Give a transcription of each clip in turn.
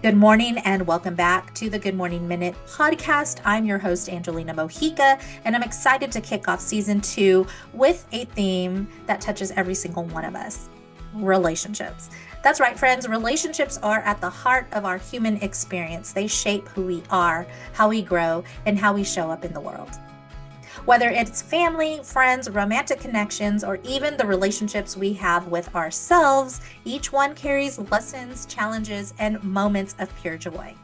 Good morning and welcome back to the Good Morning Minute podcast. I'm your host, Angelina Mojica, and I'm excited to kick off season 2 with a theme that touches every single one of us: relationships. That's right, friends. Relationships are at the heart of our human experience. They shape who we are, how we grow, and how we show up in the world. Whether it's family, friends, romantic connections, or even the relationships we have with ourselves, each one carries lessons, challenges, and moments of pure joy.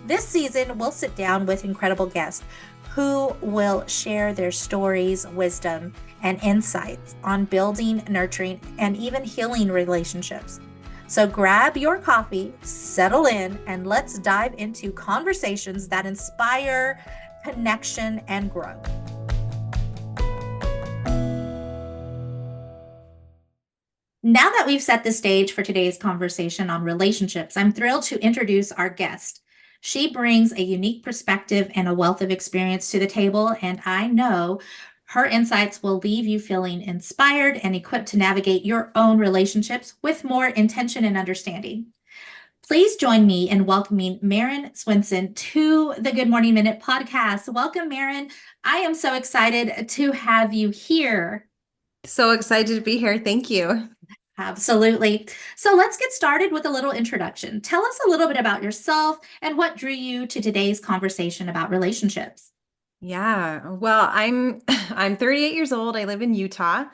This season, we'll sit down with incredible guests who will share their stories, wisdom, and insights on building, nurturing, and even healing relationships. So grab your coffee, settle in, and let's dive into conversations that inspire connection and growth. Now that we've set the stage for today's conversation on relationships, I'm thrilled to introduce our guest. She brings a unique perspective and a wealth of experience to the table, and I know her insights will leave you feeling inspired and equipped to navigate your own relationships with more intention and understanding. Please join me in welcoming Maren Swenson to the Good Morning Minute podcast. Welcome, Maren. I am so excited to have you here. So excited to be here. Thank you. Absolutely. So let's get started with a little introduction. Tell us a little bit about yourself and what drew you to today's conversation about relationships. Yeah. Well, I'm I'm 38 years old. I live in Utah.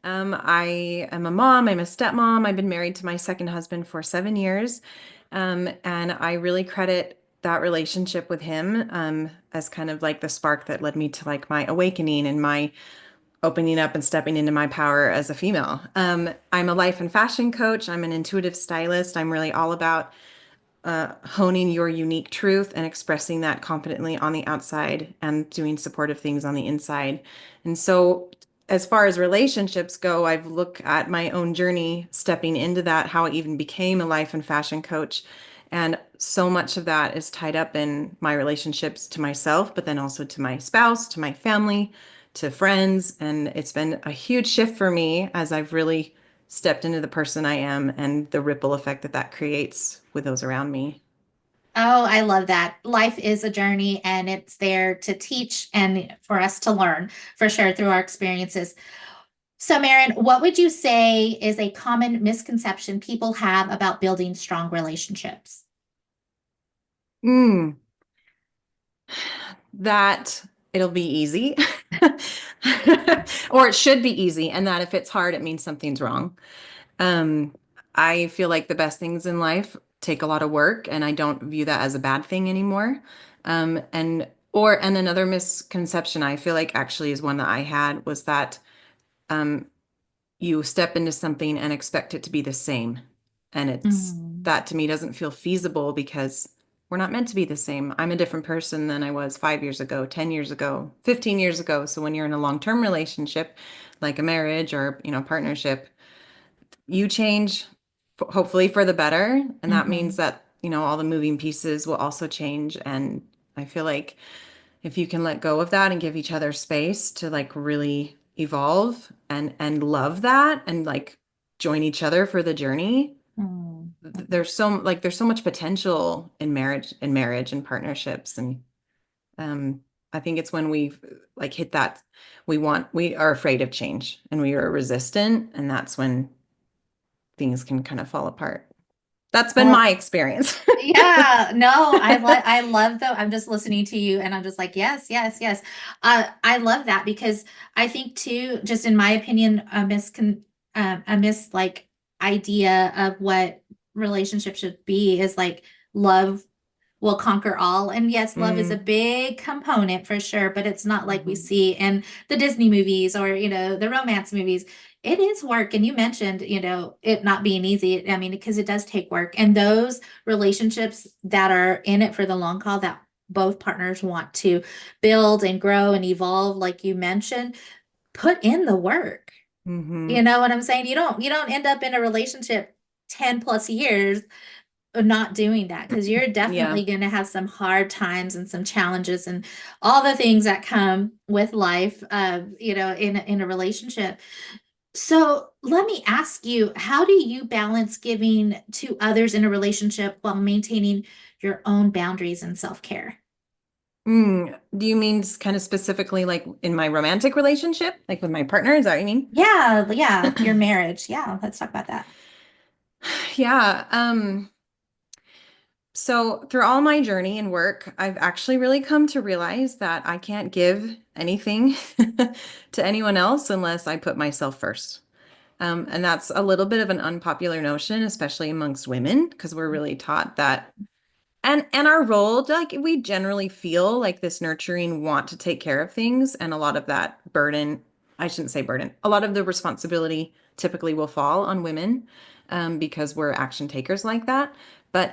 I am a mom. I'm a stepmom. I've been married to my second husband for 7 years. And I really credit that relationship with him as kind of like the spark that led me to like my awakening and my opening up and stepping into my power as a female. I'm a life and fashion coach. I'm an intuitive stylist. I'm really all about honing your unique truth and expressing that confidently on the outside and doing supportive things on the inside. And so, as far as relationships go, I've looked at my own journey stepping into that, how I even became a life and fashion coach. And so much of that is tied up in my relationships to myself, but then also to my spouse, to my family, to friends. And it's been a huge shift for me as I've really stepped into the person I am and the ripple effect that that creates with those around me. Oh, I love that. Life is a journey and it's there to teach and for us to learn for sure through our experiences. So, Maren, what would you say is a common misconception people have about building strong relationships? Mm, that it'll be easy, or it should be easy, and that if it's hard, it means something's wrong. Um, I feel like the best things in life take a lot of work, and I don't view that as a bad thing anymore. And another misconception I feel like actually is one that I had was that um, you step into something and expect it to be the same. And Mm. that to me doesn't feel feasible because we're not meant to be the same. I'm a different person than I was 5 years ago, 10 years ago, 15 years ago. So when you're in a long-term relationship, like a marriage or, partnership, you change hopefully for the better. And that means Mhm. that, all the moving pieces will also change. And I feel like if you can let go of that and give each other space to like really evolve and love that and like join each other for the journey, Mm. there's so much potential in marriage and partnerships. And um I think it's when we like hit that we are afraid of change and we are resistant, and that's when things can kind of fall apart. That's been Well, my experience. yeah, no, I love though. I'm just listening to you and I'm just like, yes, yes, yes. I love that because I think too, just in my opinion, a mis like idea of what relationship should be is like love will conquer all. And yes, love is a Mm, big component for sure, but it's not like we mhm. see in the Disney movies or, the romance movies. It is work. And you mentioned, it not being easy. I mean, because it does take work. And those relationships that are in it for the long haul that both partners want to build and grow and evolve, like you mentioned, put in the work. You Mhm. know what I'm saying? You don't end up in a relationship 10 plus years of not doing that because you're Yeah. definitely going to have some hard times and some challenges and all the things that come with life in a relationship. So let me ask you, how do you balance giving to others in a relationship while maintaining your own boundaries and self-care? Do you mean kind of specifically like in my romantic relationship, like with my partner? Is that what you mean? Yeah, yeah, your marriage. Yeah, let's talk about that. Yeah. So through all my journey and work, I've actually really come to realize that I can't give anything to anyone else unless I put myself first. And that's a little bit of an unpopular notion, especially amongst women, because we're really taught that. And our role, like we generally feel like this nurturing want to take care of things, and a lot of that burden, I shouldn't say burden, a lot of the responsibility typically will fall on women, because we're action takers like that. But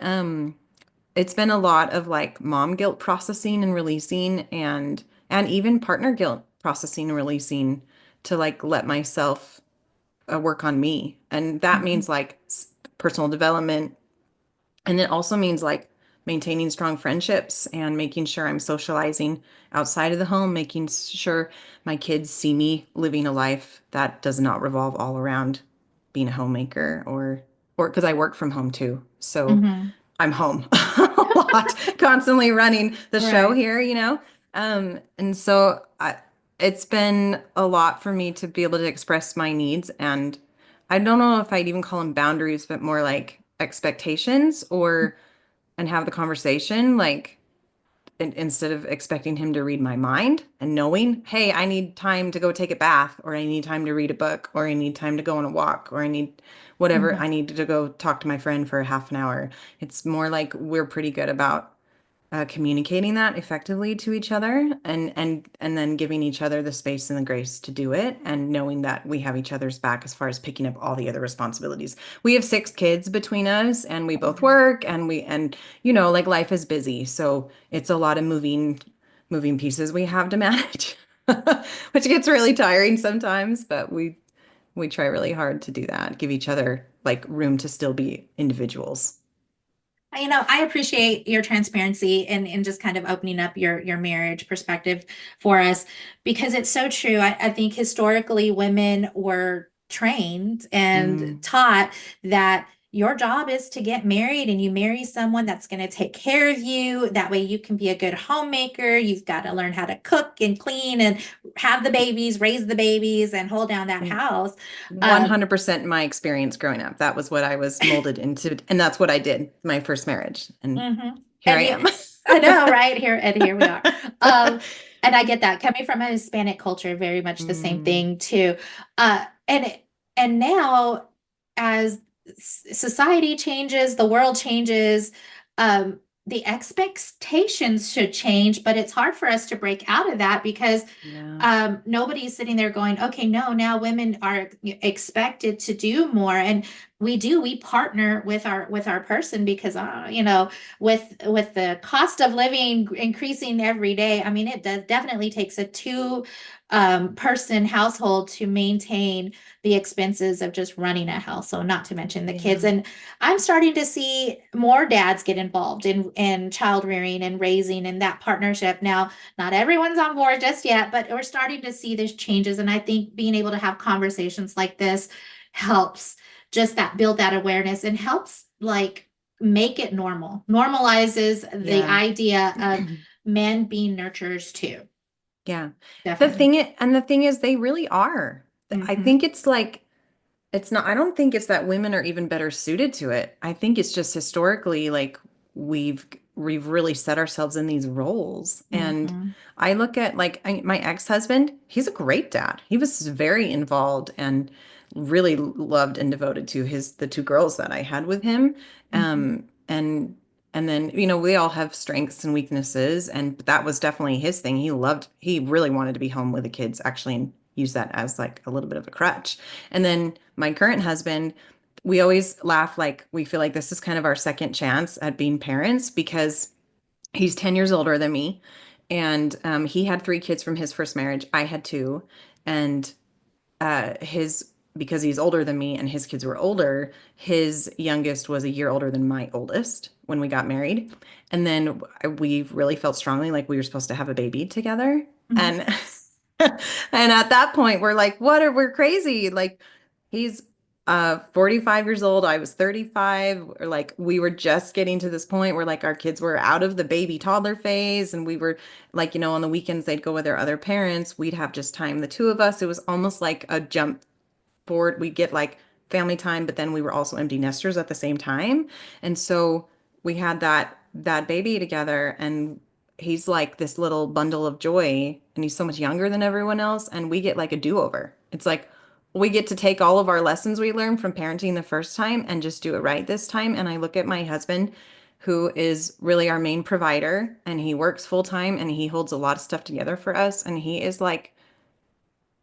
it's been a lot of like mom guilt processing and releasing, and even partner guilt processing and releasing to like let myself work on me. And that Mhm, means like personal development, and it also means like maintaining strong friendships and making sure I'm socializing outside of the home, making sure my kids see me living a life that does not revolve all around being a homemaker, or because I work from home too. So mhm. I'm home a lot, constantly running the show Right. here. And so it's been a lot for me to be able to express my needs. And I don't know if I'd even call them boundaries, but more like expectations, and have the conversation, like instead of expecting him to read my mind and knowing, hey, I need time to go take a bath, or I need time to read a book, or I need time to go on a walk, or I need whatever, I Mhm, need to go talk to my friend for a half an hour. It's more like we're pretty good about communicating that effectively to each other, and then giving each other the space and the grace to do it, and knowing that we have each other's back as far as picking up all the other responsibilities. We have 6 kids between us, and we both mhm. work, and like life is busy, so it's a lot of moving pieces we have to manage, which gets really tiring sometimes, but we try really hard to do that, give each other like room to still be individuals. I appreciate your transparency and just kind of opening up your marriage perspective for us because it's so true. I think historically women were trained and Mm, taught that your job is to get married and you marry someone that's going to take care of you. That way you can be a good homemaker. You've got to learn how to cook and clean and have the babies, raise the babies, and hold down that mm. house. Um, 100% my experience growing up. That was what I was molded into, and that's what I did my first marriage. And mhm. here And I you, am. I know, right? Here we are. Um, and I get that coming from a Hispanic culture, very much the same Mm, thing too. And now as society changes, the world changes, um, the expectations should change, but it's hard for us to break out of that because yeah. nobody's sitting there going, okay, no, now women are expected to do more. And we partner with our person because with the cost of living increasing every day, I mean, it does definitely takes a two person household to maintain the expenses of just running a household, not to mention the kids. Yeah. And I'm starting to see more dads get involved in child rearing and raising and that partnership. Now, not everyone's on board just yet, but we're starting to see these changes. And I think being able to have conversations like this helps just that build that awareness and helps like make it normal, normalizes the Yeah. idea of men being nurturers too. Yeah. Definitely. The thing is, they really are. I Hmm. think it's like, it's not, I don't think it's that women are even better suited to it. I think it's just historically like we've really set ourselves in these roles. And Hmm. I look at like my ex-husband, he's a great dad. He was very involved and really loved and devoted to his the 2 girls that I had with him. Hmm. And then, we all have strengths and weaknesses, and that was definitely his thing. He really wanted to be home with the kids actually, and use that as like a little bit of a crutch. And then my current husband, we always laugh, like we feel like this is kind of our second chance at being parents, because he's 10 years older than me. And he had 3 kids from his first marriage. I had 2. And his because he's older than me and his kids were older, his youngest was a year older than my oldest when we got married. And then we really felt strongly like we were supposed to have a baby together. Hmm. And and at that point we're like, we're crazy. Like He's 45 years old. I was 35. Or like we were just getting to this point where like our kids were out of the baby toddler phase and we were like, on the weekends they'd go with their other parents. We'd have just time, the two of us. It was almost like a jump forward. We'd get like family time, but then we were also empty nesters at the same time. And so we had that baby together and he's like this little bundle of joy and he's so much younger than everyone else and we get like a do-over. It's like we get to take all of our lessons we learned from parenting the first time and just do it right this time. And I look at my husband who is really our main provider and he works full time and he holds a lot of stuff together for us and he is like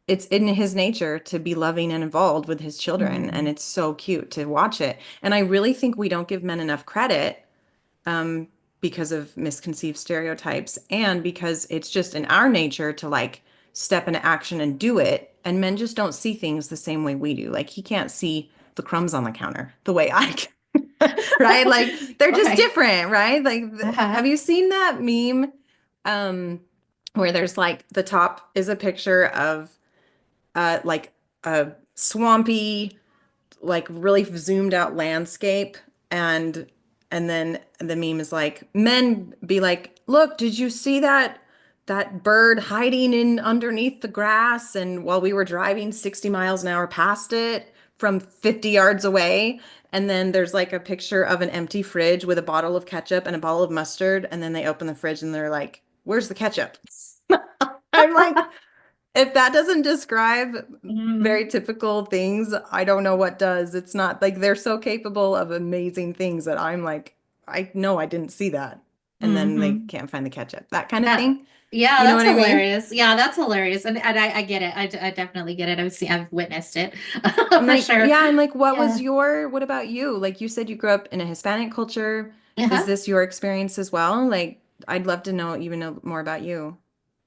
it's in his nature to be loving and involved with his children and Mm, it's so cute to watch it. And I really think we don't give men enough credit because of misconceived stereotypes and because it's just in our nature to like step into action and do it. And men just don't see things the same way we do. Like he can't see the crumbs on the counter the way I can, right? Like they're just right. different, right? Like, Uh-huh. have you seen that meme um, where there's like the top is a picture of like a swampy like really zoomed out landscape and then the meme is like men be like look did you see that bird hiding in underneath the grass and while we were driving 60 miles an hour past it from 50 yards away and then there's like a picture of an empty fridge with a bottle of ketchup and a bottle of mustard and then they open the fridge and they're like where's the ketchup. I'm like if that doesn't describe Mm, very typical things, I don't know what does. It's not like they're so capable of amazing things that I'm like, I know I didn't see that. And then they hmm. can't find the ketchup. That kind of That, thing. yeah, You know that's what I mean? hilarious. Yeah, that's hilarious. And I get it. I definitely get it. I've witnessed it I'm for like, sure. yeah, I'm like, Yeah. what about you? Like you said you grew up in a Hispanic culture. Is Uh-huh. this your experience as well? Like, I'd love to know even know more about you.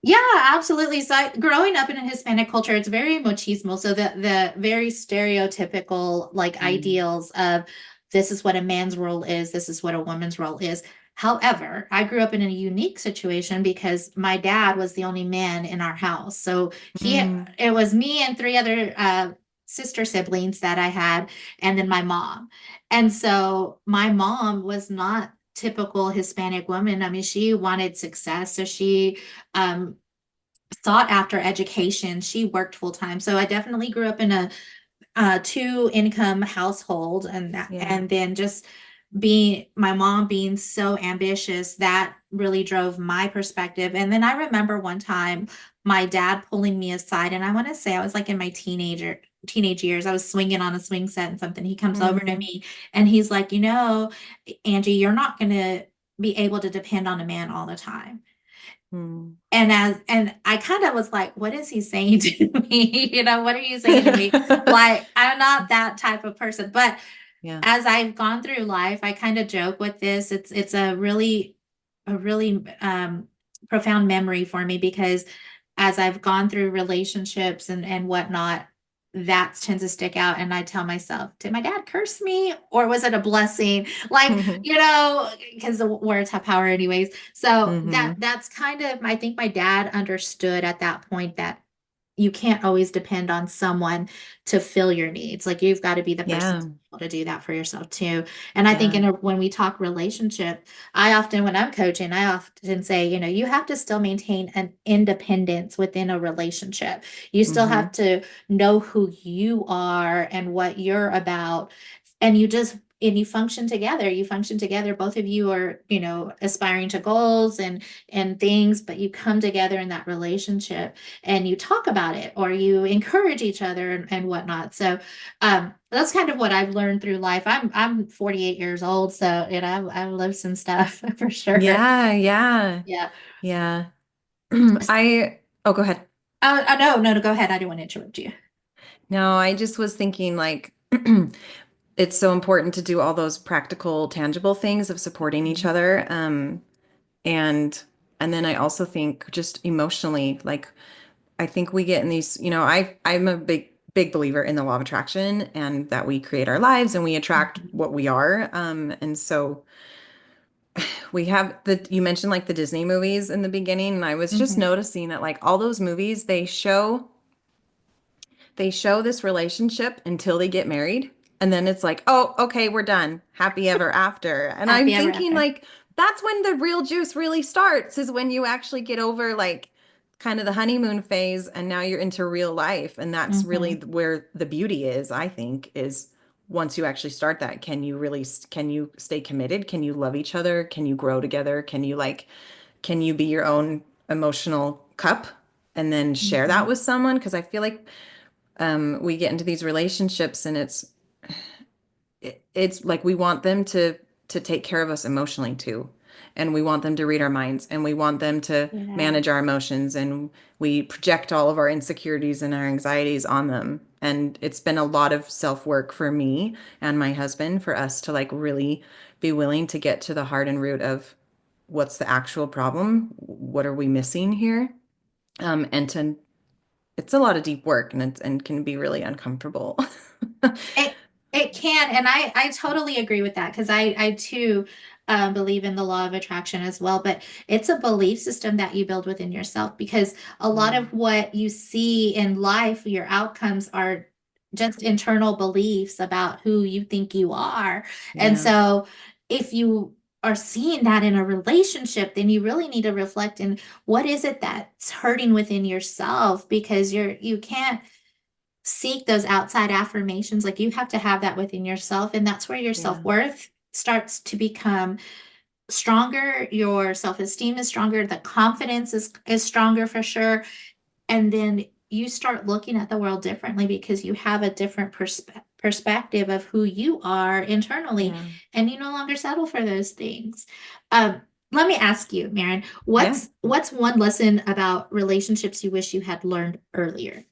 Yeah, absolutely. So growing up in a Hispanic culture, it's very machismo. So the very stereotypical like Mm. ideals of this is what a man's role is, this is what a woman's role is. However, I grew up in a unique situation because my dad was the only man in our house. So Mm. it was me and three other sister siblings that I had, and then my mom. And so my mom was not typical Hispanic woman. I mean, she wanted success. So she um, sought after education. She worked full time. So I definitely grew up in a two income household, Yeah. and then just being my mom being so ambitious that really drove my perspective. And then I remember one time my dad pulling me aside, and I want to say I was like in my teenage years. I was swinging on a swing set and something. He comes over to Mm-hmm. me and he's like, Angie, you're not going to be able to depend on a man all the time. Mm. And I kind of was like, what is he saying to me? What are you saying to me? Like, I'm not that type of person. But Yeah. as I've gone through life, I kind of joke with this. It's a really profound memory for me because as I've gone through relationships and whatnot, that tends to stick out. And I tell myself, did my dad curse me or was it a blessing? Like, because the words have power anyways. So Mm-hmm. that's kind of, I think my dad understood at that point that you can't always depend on someone to fill your needs. Like you've got to be the person Yeah. to do that for yourself too. And I think Yeah. when we talk relationship, when I'm coaching, I often say, you have to still maintain an independence within a relationship. You still Mm-hmm. have to know who you are and what you're about. And you function together. You function together. Both of you are, aspiring to goals and things, but you come together in that relationship and you talk about it or you encourage each other and whatnot. So that's kind of what I've learned through life. I'm 48 years old, so I've lived some stuff for sure. Yeah, yeah, Yeah. yeah. Oh, go ahead. No, no, no, go ahead. I didn't want to interrupt you. No, I just was thinking like it's so important to do all those practical, tangible things of supporting each Mhm. other. And and then I also think just emotionally, like I think we get in these, I'm a big believer in the law of attraction and that we create our lives and we attract Mhm. what we are. And so we have you mentioned like the Disney movies in the beginning, and I was just Mhm. noticing that like all those movies, they show they show this relationship until they get married. And then it's like, oh, okay, we're done. Happy ever after. And I'm Happy ever thinking after. like that's when the real juice really starts, is when you actually get over like kind of the honeymoon phase and now you're into real life. And that's really Hmm. where the beauty is, I think, is once you actually start that, can you really, can you stay committed? Can you love each other? Can you grow together? Can you be your own emotional cup and then share Hmm. that with someone? Because I feel like we get into these relationships and it's like we want them to take care of us emotionally too. And we want them to read our minds and we want them to Yeah. manage our emotions, and we project all of our insecurities and our anxieties on them. And it's been a lot of self-work for me and my husband for us to like really be willing to get to the heart and root of what's the actual problem? What are we missing here? And to it's a lot of deep work, and can be really uncomfortable. It it can, and I totally agree with that because I too believe in the law of attraction as well. But it's a belief system that you build within yourself because a lot Yeah. of what you see in life, your outcomes are just internal beliefs about who you think you are. And Yeah. so if you are seeing that in a relationship, then you really need to reflect in what is it that's hurting within yourself because you can't seek those outside affirmations. Like you have to have that within yourself. And that's where your Yeah. self-worth starts to become stronger. Your self-esteem is stronger. The confidence is stronger for sure. And then you start looking at the world differently because you have a different perspective of who you are internally, Yeah. and you no longer settle for those things. Um, Let me ask you, Maren, Yeah. what's one lesson about relationships you wish you had learned earlier?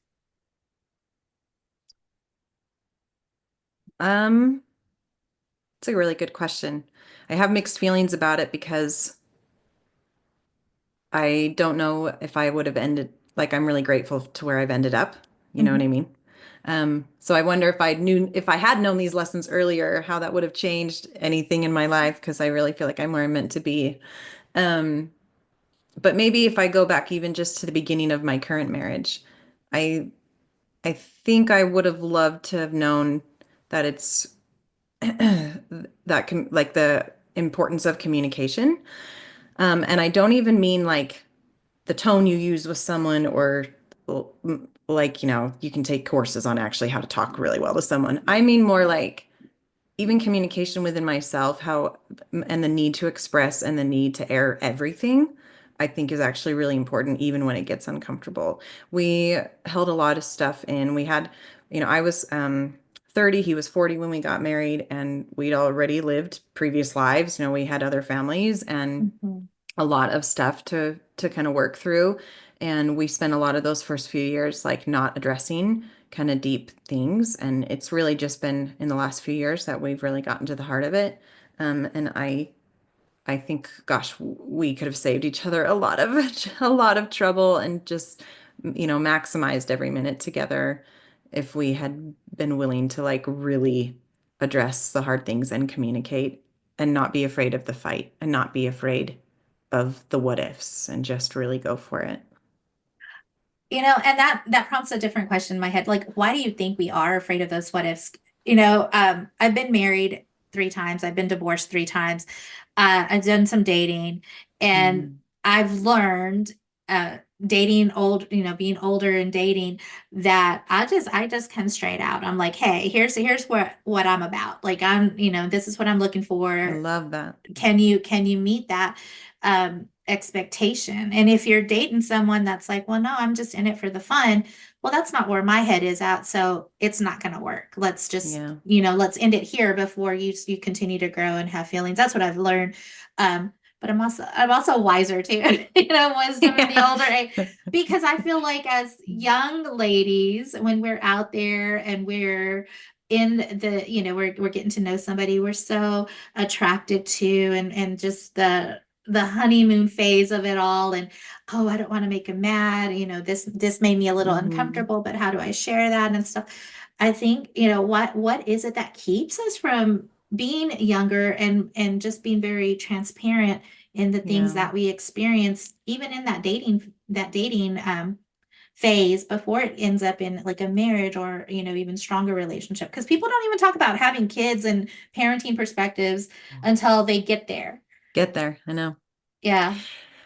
Um, it's a really good question. I have mixed feelings about it because I don't know if I would have ended, like I'm really grateful to where I've ended up. You know what I Mhm. mean? So I wonder if I had known these lessons earlier, how that would have changed anything in my life, because I really feel like I'm where I'm meant to be. Um, but maybe if I go back even just to the beginning of my current marriage, I I think I would have loved to have known that it's that like the importance of communication. And I don't even mean like the tone you use with someone, or like, you can take courses on actually how to talk really well to someone. I mean more like even communication within myself, how and the need to express and the need to air everything, I think is actually really important, even when it gets uncomfortable. We held a lot of stuff in. We had, I was 30, he was 40 when we got married, and we'd already lived previous lives. We had other families and Mhm. a lot of stuff to kind of work through. And we spent a lot of those first few years like not addressing kind of deep things. And it's really just been in the last few years that we've really gotten to the heart of it. And I think, gosh, we could have saved each other a lot of a lot of trouble, and just, maximized every minute together if we had been willing to like really address the hard things and communicate and not be afraid of the fight and not be afraid of the what ifs and just really go for it. And that prompts a different question in my head. Like, why do you think we are afraid of those what ifs? I've been married 3 times. I've been divorced 3 times. I've done some dating, and Mhm. I've learned, dating old, being older and dating, that I just come straight out. I'm like, hey, here's what I'm about. Like this is what I'm looking I for. love that. Can you meet that expectation? And if you're dating someone that's like, well, no, I'm just in it for the fun, well, that's not where my head is at, so it's not going to work. Let's just, Yeah. let's end it here before you continue to grow and have feelings. That's what I've learned. But I'm also wiser too. Wisdom in the Yeah. older age, because I feel like as young ladies, when we're out there and we're in we're getting to know somebody, we're so attracted to, and just the honeymoon phase of it all. And oh, I don't want to make him mad, this made me a little Hmm. uncomfortable, but how do I share that and stuff? I think, what is it that keeps us from being younger and just being very transparent in the things Yeah. that we experience, even in that dating phase before it ends up in like a marriage or, even stronger relationship. Because people don't even talk about having kids and parenting perspectives until they get there. Get there. I know. Yeah.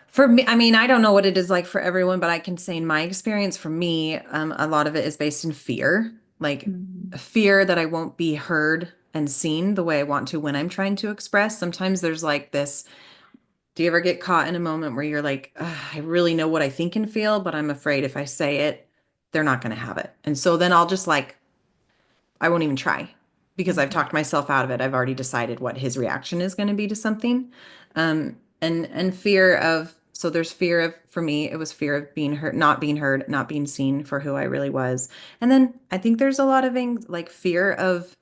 For me, I mean, I don't know what it is like for everyone, but I can say in my experience, for me, a lot of it is based in fear, like Mhm. fear that I won't be heard and seen the way I want to when I'm trying to express. Sometimes there's like this, do you ever get caught in a moment where you're like, "Ugh, I really know what I think and feel, but I'm afraid if I say it, they're not going to have it." And so then I'll just like I won't even try because I've Mhm. talked myself out of it. I've already decided what his reaction is going to be to something. And fear of so there's fear of for me, it was fear of being heard, not being seen for who I really was. And then I think there's a lot of like fear of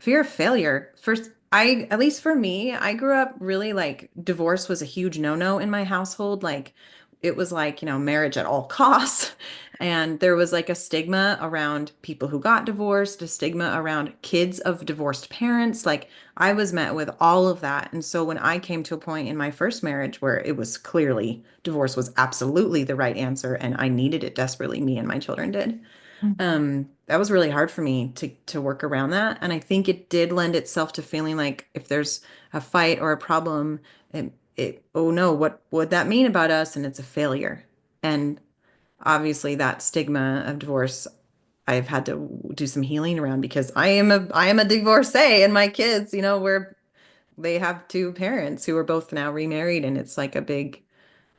failure. First, at least for me, I grew up really like divorce was a huge no-no in my household. Like it was like, marriage at all costs. And there was like a stigma around people who got divorced, a stigma around kids of divorced parents. Like I was met with all of that. And so when I came to a point in my first marriage where it was clearly divorce was absolutely the right answer and I needed it desperately, me and my children did. Mhm. That was really hard for me to work around that. And I think it did lend itself to feeling like if there's a fight or a problem, oh no, what would that mean about us? And it's a failure. And obviously that stigma of divorce, I've had to do some healing around because I am a divorcee and my kids, they have two parents who are both now remarried and it's like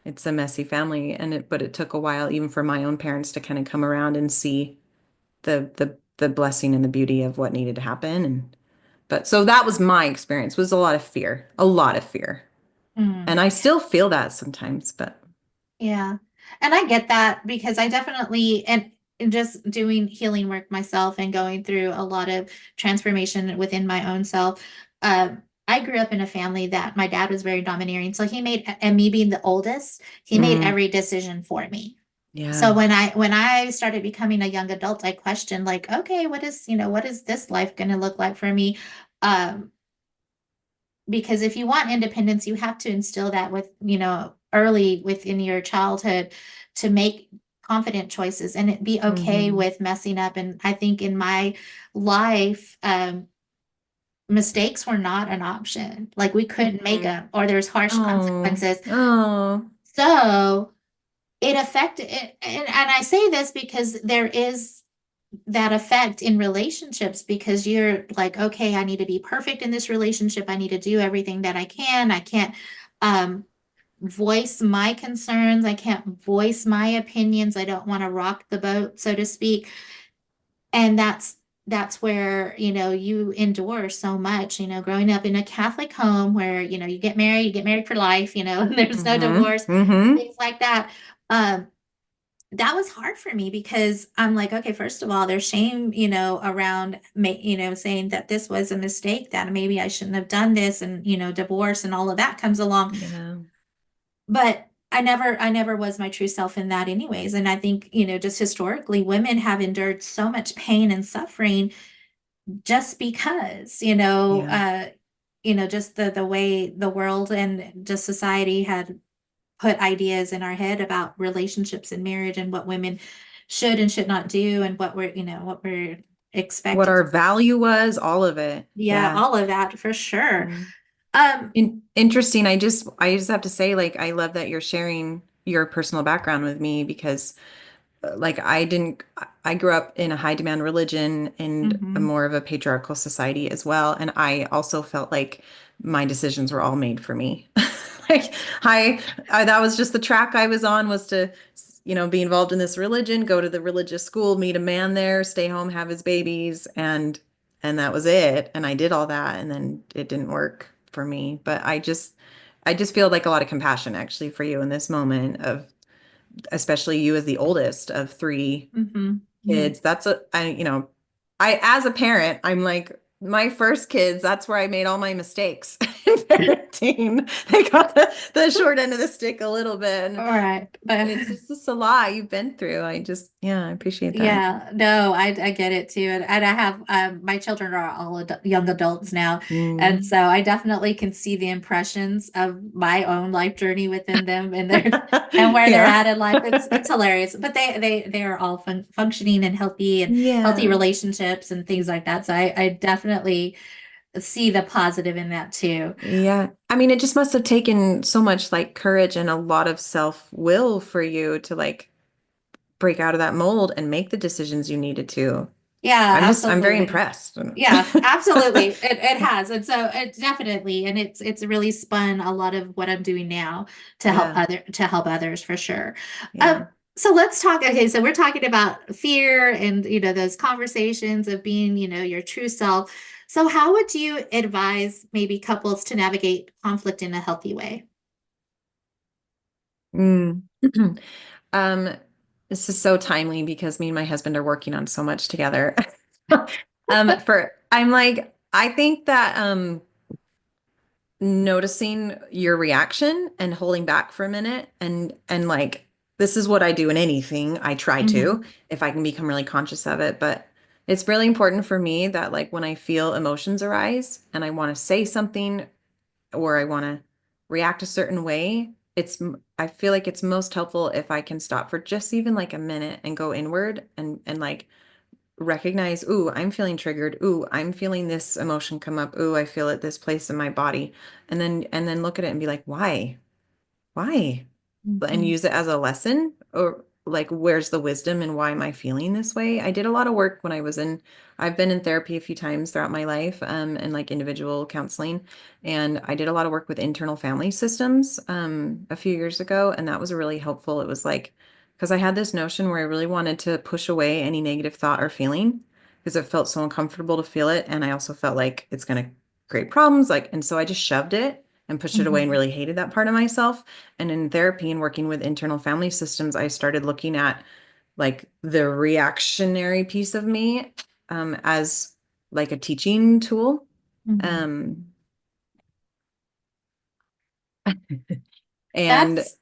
it's a messy family. But it took a while even for my own parents to kind of come around and see the blessing and the beauty of what needed to happen. And but so that was my experience, was a lot of fear, a lot of fear. And Mhm. I still feel that sometimes, but Yeah. And I get that because I definitely, and just doing healing work myself and going through a lot of transformation within my own self. I grew up in a family that my dad was very domineering. So he made, and me being the oldest, he made mm, every decision for me. So yeah. when I started becoming a young adult, I questioned like, okay, what is this life going to look like for me? Um, because if you want independence, you have to instill that with, early within your childhood to make confident choices and it be okay Hmm. with messing up. And I think in my life, mistakes were not an option. Like we couldn't make Hmm. them, or there's harsh Oh, consequences. oh. So it affected it. And I say this because there is that effect in relationships because you're like, okay, I need to be perfect in this relationship. I need to do everything that I can. I can't um, voice my concerns. I can't voice my opinions. I don't want to rock the boat, so to speak. And that's where, you endure so much, growing up in a Catholic home where, you get married for life, there's no Hmm. divorce, Hmm. things like that. Um, that was hard for me because I'm like, okay, first of all, there's shame, around, saying that this was a mistake, that maybe I shouldn't have done this, and divorce and all of that comes along. Yeah. But I never was my true self in that, anyways. And I think, just historically, women have endured so much pain and suffering just because, Yeah. just the way the world and just society had put ideas in our head about relationships and marriage and what women should and should not do and what we're What expected. our value was, all of it. Yeah, Yeah. all of that for sure. Mm. Um, Interesting. I just have to say, like, I love that you're sharing your personal background with me because like I grew up in a high demand religion and a mhm, more of a patriarchal society as well. And I also felt like my decisions were all made for me. Like that was just the track I was on was to, be involved in this religion, go to the religious school, meet a man there, stay home, have his babies, and that was it. And I did all that and then it didn't work for me. But I just feel like a lot of compassion actually for you in this moment of especially you as the oldest of three mhm, mhm. kids. I as a parent, I'm like, my first kids, that's where I made all my mistakes. in parenting. They got the short end of the stick a little bit. All right. And it's just a lot you've been through. Yeah, I appreciate that. Yeah, no, I get it too. And I have my children are all young adults now. And Mm. so I definitely can see the impressions of my own life journey within them and their and where they're Yeah. at in life. It's hilarious. But they are all functioning and healthy Yeah. relationships and things like that. So I definitely see the positive in that too. Yeah. I mean, it just must have taken so much like courage and a lot of self-will for you to like break out of that mold and make the decisions you needed to. Yeah, I'm very absolutely. impressed. Yeah, absolutely. It has. And so it definitely, and it's really spun a lot of what I'm doing now Yeah. to help others for sure. Um, Yeah. so let's talk. Okay, so we're talking about fear and those conversations of being, your true self. So how would you advise maybe couples to navigate conflict in a healthy way? Mm. Um, this is so timely because me and my husband are working on so much together. I think that noticing your reaction and holding back for a minute and like this is what I do in anything. I try to, Hmm. if I can become really conscious of it, but it's really important for me that like when I feel emotions arise and I want to say something or I want to react a certain way, I feel like it's most helpful if I can stop for just even like a minute and go inward and like recognize, ooh, I'm feeling triggered. Ooh, I'm feeling this emotion come up. Ooh, I feel it this place in my body. And then look at it and be like, why? Why? And Hmm. use it as a lesson or like where's the wisdom and why am I feeling this way? I did a lot of work when I've been in therapy a few times throughout my life, and like individual counseling. And I did a lot of work with internal family systems a few years ago. And that was really helpful. It was like, because I had this notion where I really wanted to push away any negative thought or feeling because it felt so uncomfortable to feel it. And I also felt like it's going to create problems. And so I just shoved it and pushed it away and Hmm. really hated that part of myself. And in therapy and working with internal family systems, I started looking at like the reactionary piece of me as like a teaching tool. Hmm. Um, and That's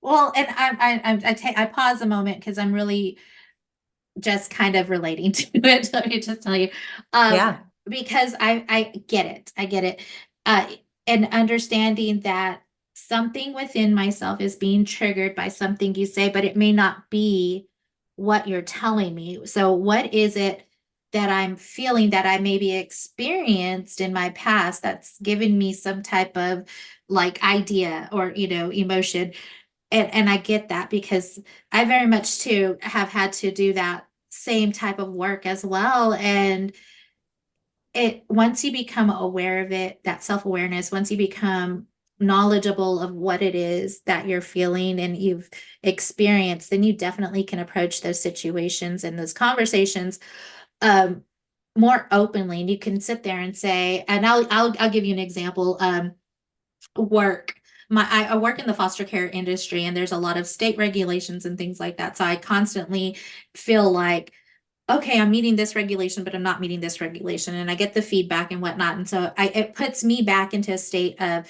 well, and I pause a moment because I'm really just kind of relating to it. Let me just tell you, um, yeah, because I get it. I get it. Uh, and understanding that something within myself is being triggered by something you say, but it may not be what you're telling me. So, what is it that I'm feeling that I maybe experienced in my past that's given me some type of like idea or, emotion? And I get that because I very much too have had to do that same type of work as well. And it once you become aware of it, that self-awareness, once you become knowledgeable of what it is that you're feeling and you've experienced, then you definitely can approach those situations and those conversations um more openly. And you can sit there and say, and I'll give you an example. Work. I work in the foster care industry and there's a lot of state regulations and things like that. So I constantly feel like, okay, I'm meeting this regulation, but I'm not meeting this regulation. And I get the feedback and whatnot. And so it puts me back into a state of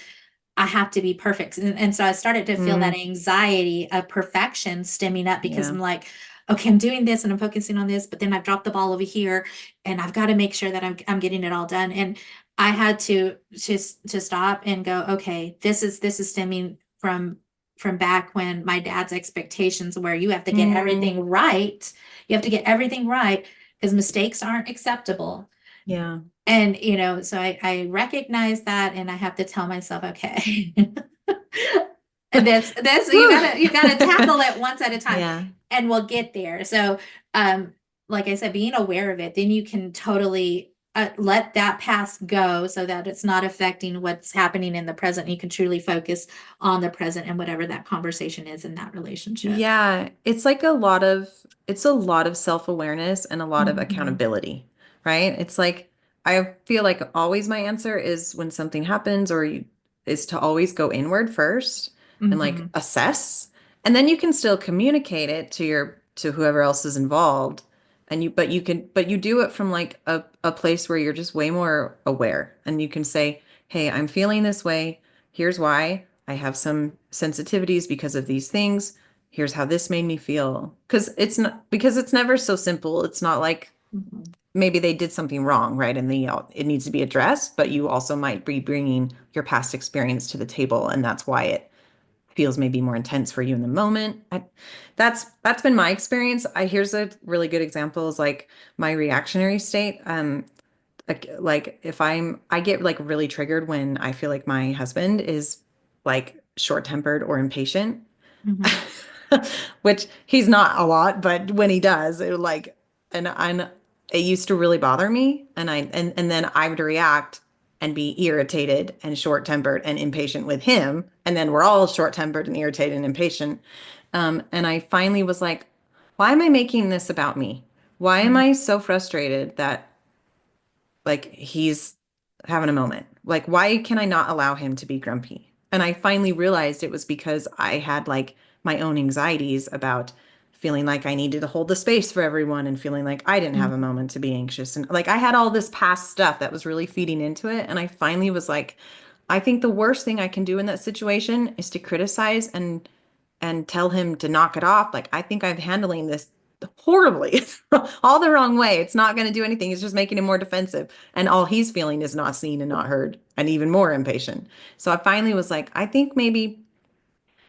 I have to be perfect. And so I started to feel that mm, anxiety of perfection stemming up because yeah, I'm like, okay, I'm doing this and I'm focusing on this, but then I've dropped the ball over here and I've got to make sure that I'm getting it all done. And I had to just to stop and go, okay, this is stemming from back when my dad's expectations were you have to get mm, everything right. You have to get everything right because mistakes aren't acceptable. yeah, And, so I recognize that and I have to tell myself, okay, this Whew. you gotta tackle it once at a time Yeah. and we'll get there. So, um, like I said, being aware of it, then you can totally let that past go so that it's not affecting what's happening in the present. You can truly focus on the present and whatever that conversation is in that relationship. Yeah, it's a lot of self-awareness and a lot of Hmm. accountability, right? It's like I feel like always my answer is when something happens is to always go inward first and like Hmm. assess, and then you can still communicate it to whoever else is involved. But you do it from like a place where you're just way more aware and you can say, hey, I'm feeling this way. Here's why. I have some sensitivities because of these things. Here's how this made me feel. Because it's never so simple. It's not like Mhm. maybe they did something wrong, right? And it needs to be addressed, but you also might be bringing your past experience to the table, and that's why it feels maybe more intense for you in the moment. That's been my experience. Here's a really good example is like my reactionary state. Like if I get like really triggered when I feel like my husband is like short-tempered or impatient, Mhm. which he's not a lot, but when he does, and it used to really bother me, and then I would react and be irritated and short-tempered and impatient with him, and then we're all short-tempered and irritated and impatient. And I finally was like, why am I making this about me? Why am Mhm. I so frustrated that like he's having a moment? Like, why can I not allow him to be grumpy? And I finally realized it was because I had like my own anxieties about feeling like I needed to hold the space for everyone and feeling like I didn't have a Mhm. moment to be anxious. And like I had all this past stuff that was really feeding into it. And I finally was like, I think the worst thing I can do in that situation is to criticize and tell him to knock it off. Like, I think I'm handling this horribly, all the wrong way. It's not going to do anything. It's just making him more defensive. And all he's feeling is not seen and not heard and even more impatient. So I finally was like, I think maybe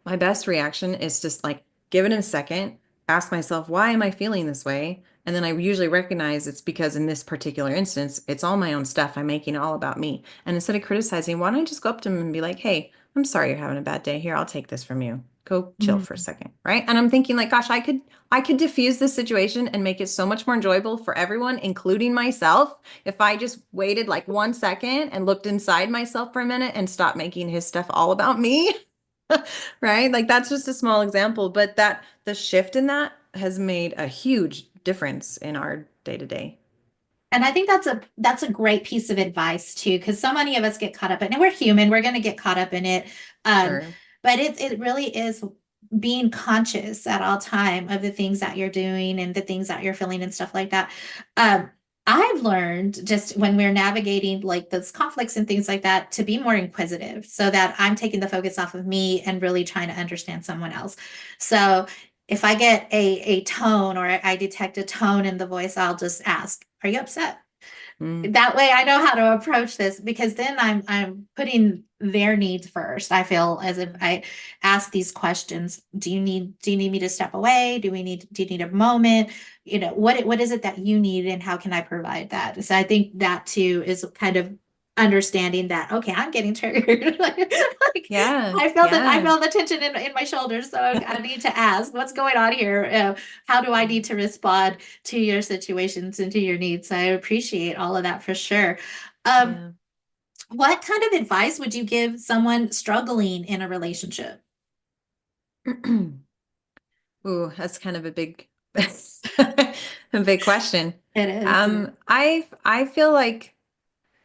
my best reaction is just like give it a second, ask myself, why am I feeling this way? And then I usually recognize it's because in this particular instance, it's all my own stuff. I'm making it all about me. And instead of criticizing, why don't I just go up to him and be like, hey, I'm sorry you're having a bad day. Here, I'll take this from you. Go chill for a Mhm. second. Right. And I'm thinking like, gosh, I could diffuse this situation and make it so much more enjoyable for everyone, including myself, if I just waited like 1 second and looked inside myself for a minute and stopped making his stuff all about me. Right? Like that's just a small example, but that the shift in that has made a huge difference in our day to day. And I think that's a great piece of advice too, because so many of us get caught up in it. And we're human, we're going to get caught up in it. Um, Sure. but it really is being conscious at all time of the things that you're doing and the things that you're feeling and stuff like that. Um, I've learned just when we're navigating like those conflicts and things like that to be more inquisitive so that I'm taking the focus off of me and really trying to understand someone else. So if I get a tone or I detect a tone in the voice, I'll just ask, "Are you upset?" Mm, That way I know how to approach this because then I'm putting their needs first. I feel as if I ask these questions, do you need me to step away? Do you need a moment? What is it that you need and how can I provide that? So I think that too is kind of understanding that okay, I'm getting triggered. Like yeah. I Yeah. feel the tension in my shoulders, so I need to ask what's going on here. How do I Yeah. need to respond to your situations and to your needs? So I appreciate all of that for sure. Um, Yeah. what kind of advice would you give someone struggling in a relationship? Ooh, that's kind of a big a big question. It is. I feel like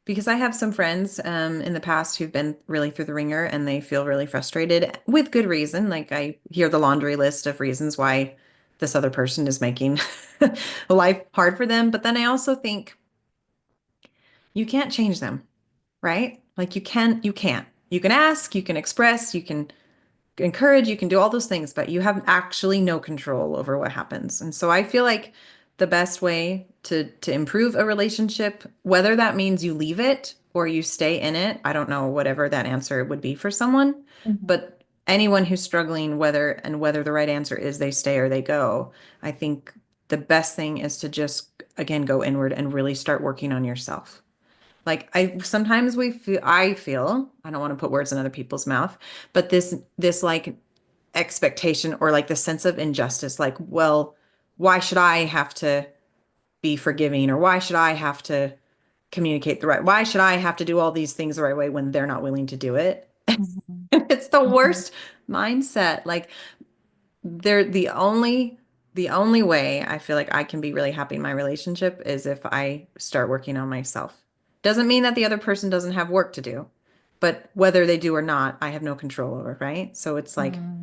because I have some friends in the past who've been really through the ringer and they feel really frustrated with good reason. Like I hear the laundry list of reasons why this other person is making life hard for them. But then I also think you can't change them, right? Like you can't. You can ask, you can express, you can encourage, you can do all those things, but you have actually no control over what happens. And so I feel like the best way to improve a relationship, whether that means you leave it or you stay in it, I don't know, whatever that answer would be for someone, Mhm. but anyone who's struggling, whether the right answer is they stay or they go, I think the best thing is to just again go inward and really start working on yourself. Like I feel, I don't want to put words in other people's mouth, but this like expectation or like the sense of injustice, like, well, why should I have to be forgiving or why should I have to communicate why should I have to do all these things the right way when they're not willing to do it? Mhm. It's the Mhm. worst mindset. Like they're the only way I feel like I can be really happy in my relationship is if I start working on myself. Doesn't mean that the other person doesn't have work to do, but whether they do or not, I have no control over, right? So it's like, Mhm.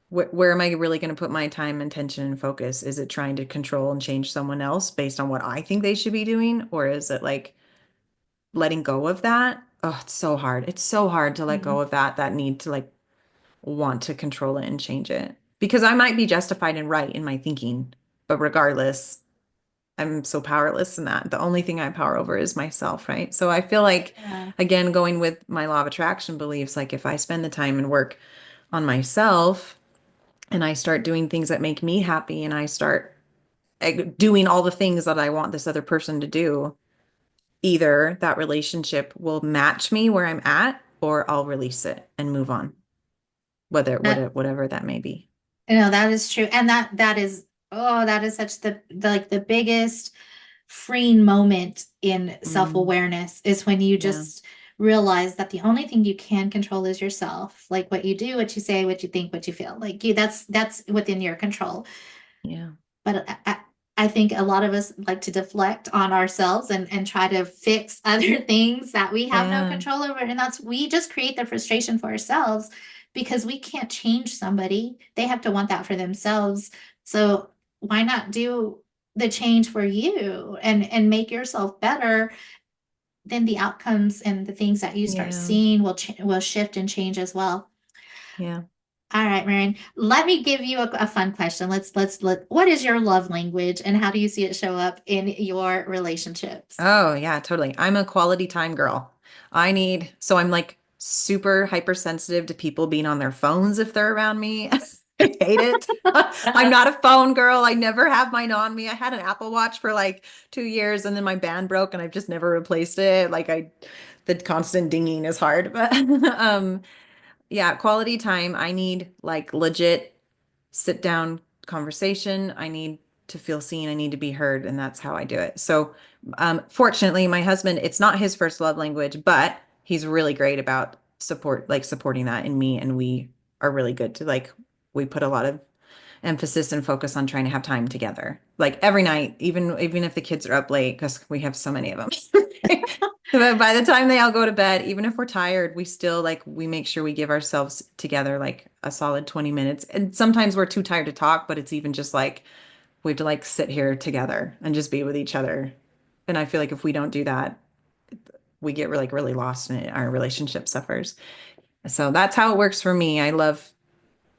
where am I really going to put my time, attention, and focus? Is it trying to control and change someone else based on what I think they should be doing, or is it like letting go of that oh, it's so hard. It's so hard to let go Mhm. of that need to like want to control it and change it. Because I might be justified and right in my thinking, but regardless, I'm so powerless in that. The only thing I have power over is myself, right? So I feel like, Yeah. again, going with my law of attraction beliefs, like if I spend the time and work on myself and I start doing things that make me happy and I start doing all the things that I want this other person to do, either that relationship will match me where I'm at or I'll release it and move on, whatever that may be. That is true. And that is, oh, that is such the like the biggest freeing moment in Mm, self-awareness is when you yeah, just realize that the only thing you can control is yourself. Like what you do, what you say, what you think, what you feel. Like you that's within your control. yeah, But I think a lot of us like to deflect on ourselves and try to fix other things that we have no yeah, control over. And that's, we just create the frustration for ourselves because we can't change somebody. They have to want that for themselves. So why not do the change for you and make yourself better? Then the outcomes and the things that you start yeah, seeing will shift and change as well. yeah. All right, Maren, let me give you a fun question. What is your love language and how do you see it show up in your relationships? Oh, yeah, totally. I'm a quality time girl. So I'm like super hypersensitive to people being on their phones if they're around me. I hate it. I'm not a phone girl. I never have mine on me. I had an Apple Watch for like 2 years and then my band broke and I've just never replaced it. The constant dinging is hard, but yeah, quality time. I need like legit sit down conversation. I need to feel seen. I need to be heard. And that's how I do it. So, fortunately, my husband, it's not his first love language, but he's really great about supporting that in me. And we are really good to we put a lot of emphasis and focus on trying to have time together. Like every night, even if the kids are up late, because we have so many of them. But by the time they all go to bed, even if we're tired, we still we make sure we give ourselves together like a solid 20 minutes. And sometimes we're too tired to talk, but it's even just like we have to sit here together and just be with each other. And I feel like if we don't do that, we get really lost in it. Our relationship suffers. So that's how it works for me. I love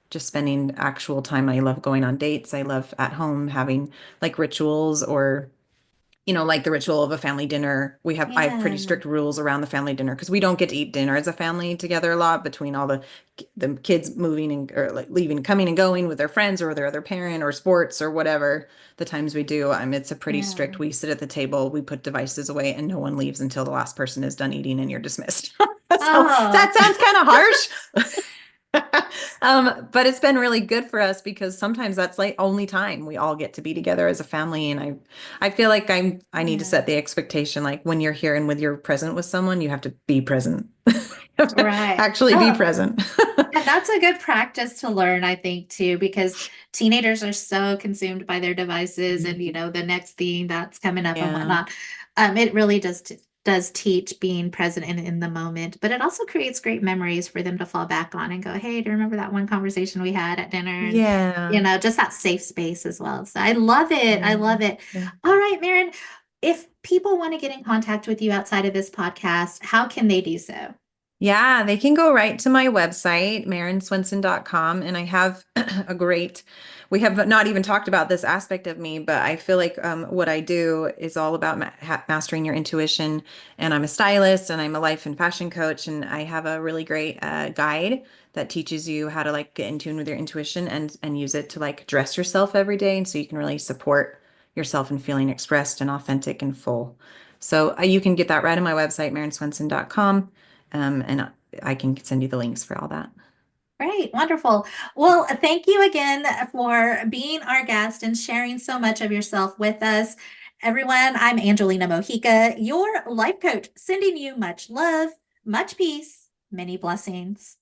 just spending actual time. I love going on dates. I love at home having rituals or like the ritual of a family dinner. I have pretty Yeah, strict rules around the family dinner because we don't get to eat dinner as a family together a lot between all the kids moving and or leaving, coming and going with their friends or their other parent or sports or whatever the times we do. It's a pretty yeah. strict. We sit at the table, we put devices away, and no one leaves until the last person is done eating and you're dismissed. So Oh, that sounds kind of harsh. But it's been really good for us because sometimes that's like only time we all get to be together as a family. And I feel like I need to yeah. set the expectation, like when you're here and with you're present with someone, you have to be present. You have to Right. actually be Oh, present. and that's a good practice to learn, I think, too, because teenagers are so consumed by their devices and, the next thing that's coming up and Yeah. whatnot. It really does teach being present in the moment, but it also creates great memories for them to fall back on and go, hey, do you remember that one conversation we had at dinner? And, Yeah. just that safe space as well. So I love it. I Yeah. love it. Yeah. All right, Maren, if people want to get in contact with you outside of this podcast, how can they do so? Yeah, they can go right to my website, marenswenson.com. And I have we have not even talked about this aspect of me, but I feel like what I do is all about mastering your intuition. And I'm a stylist and I'm a life and fashion coach. And I have a really great guide that teaches you how to get in tune with your intuition and use it to dress yourself every day. And so you can really support yourself in feeling expressed and authentic and full. So you can get that right on my website, marenswenson.com. And I can send you the links for all that. Great, wonderful. Well, thank you again for being our guest and sharing so much of yourself with us. Everyone, I'm Angelina Mojica, your life coach, sending you much love, much peace, many blessings.